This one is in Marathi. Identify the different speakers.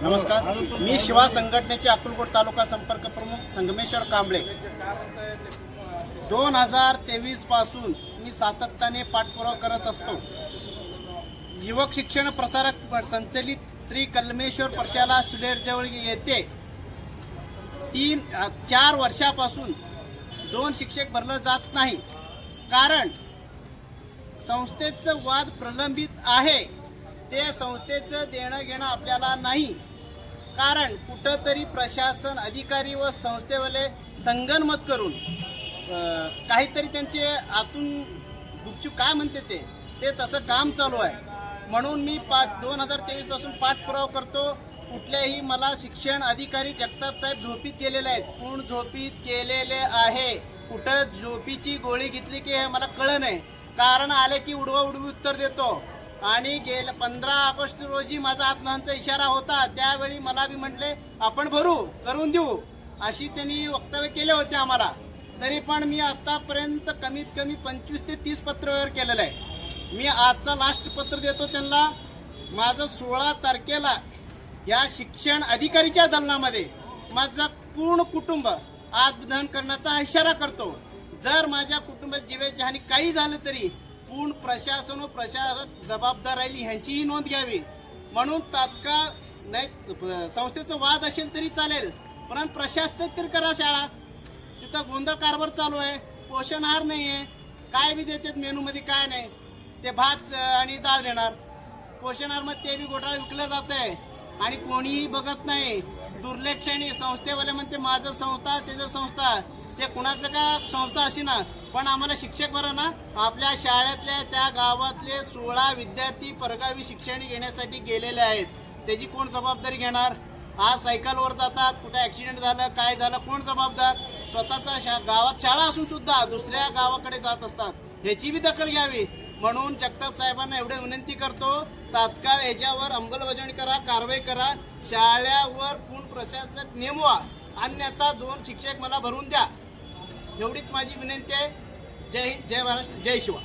Speaker 1: नमस्कार, मी शिवा संघटनेचे अक्कलकोट तालुका संपर्क प्रमुख संगमेश्वर कांबळे। 2023 पासून मी सातत्याने पाठपुरावा करत असतो। युवक शिक्षण प्रसारक संचलित श्री कलमेश्वर प्रशाला सुलेरजवळ येथे 3-4 वर्षापासून 2 शिक्षक भरलं जात नाही। कारण संस्थेचं वाद प्रलंबित आहे। ते संस्थेचं देणं घेणं आपल्याला नाही। कारण कुठंतरी प्रशासन अधिकारी व संस्थेवाले संगनमत करून काहीतरी त्यांचे आतून गुपचूप काय म्हणते ते तसं काम चालू आहे। म्हणून मी 2023 पासून पाठपुरावा करतो। कुठल्याही मला शिक्षण अधिकारी जगताप साहेब झोपीत गेलेले आहेत, पूर्ण झोपीत गेलेले आहे। कुठं झोपीची गोळी घेतली की हे मला कळलं नाही। कारण आले की उडवा उडवी उत्तर देतो। आणि 15 ऑगस्ट रोजी माझा आत्महत्यांचा इशारा होता, त्यावेळी मला बी म्हटले आपण भरू करून देऊ अशी त्यांनी वक्तव्य केले होते आम्हाला। तरी पण मी आतापर्यंत कमीत कमी 25 ते 30 पत्र व्यवहार केलेला आहे। मी आजचा लास्ट पत्र देतो त्यांना। माझं 16 तारखेला या शिक्षण अधिकारीच्या दलनामध्ये माझं पूर्ण कुटुंब आत्मदहन करण्याचा इशारा करतो। जर माझ्या कुटुंबात जीवितहानी काही झालं तरी पूर्ण प्रशासन व प्रशासक जबाबदार राहील ह्यांचीही नोंद घ्यावी। म्हणून तात्काळ नाही संस्थेचा वाद असेल तरी चालेल, पण प्रशासन तरी करा शाळा। तिथं गोंधळ कारभार चालू आहे, पोषण आहार नाही आहे, काय बी देतात मेनू मध्ये काय नाही, ते भात आणि डाळ देणार। पोषण आहार मध्ये ते बी घोटाळा विकलं जात आहे आणि कोणीही बघत नाही। दुर्लक्षाने संस्थेवाले म्हणते माझं संस्था त्याचं संस्था, ते कुणाचं का संस्था अशी ना, पण आम्हाला शिक्षक बरं ना। आपल्या शाळेतल्या त्या गावातले 16 विद्यार्थी परगावी शिक्षण घेण्यासाठी गेलेले आहेत, त्याची कोण जबाबदारी घेणार? आज सायकलवर जातात, कुठे ऍक्सिडेंट झालं काय झालं कोण जबाबदार? स्वतःचा गावात शाळा असून सुद्धा दुसऱ्या गावाकडे जात असतात, ह्याची बी दखल घ्यावी। म्हणून जगताप साहेबांना एवढे विनंती करतो, तात्काळ याच्यावर अंमलबजावणी करा, कारवाई करा, शाळेवर पूर्ण प्रशासक नेमवा, अन्यथा 2 शिक्षक मला भरून द्या। एवढीच माझी विनंती आहे। जय हिंद, जय महाराष्ट्र, जय शिवा।